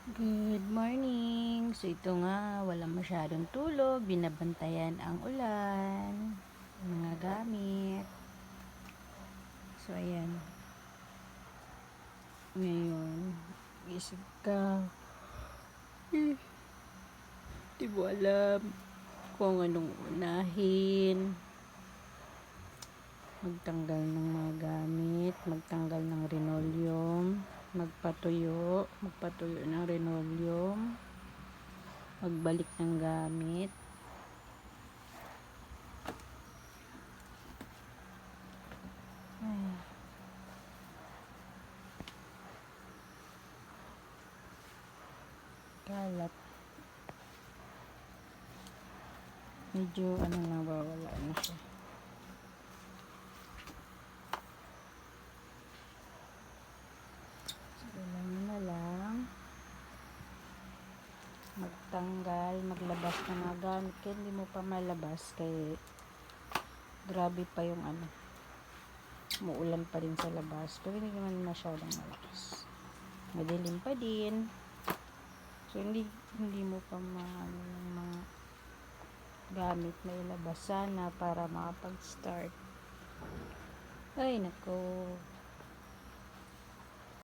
Good morning! So ito nga, walang masyadong tulog, binabantayan ang ulan, mga gamit. So ayan, ngayon, isip ka, di mo alam kung anong unahin. Magtanggal ng mga gamit, magtanggal ng linoleum, magpatuyo ng linoleum, magbalik ng gamit. Ay. Kalat. Medyo nawawala na siya. So, kailangan na lang magtanggal, maglabas ng mga gamit. Kaya hindi mo pa malabas kaya grabe pa yung umuulan pa rin sa labas. Pero hindi naman masyadong malakas. Madilim pa din. So, hindi mo pa yung mga gamit na ilabas sana para makapag-start. Ay, nako.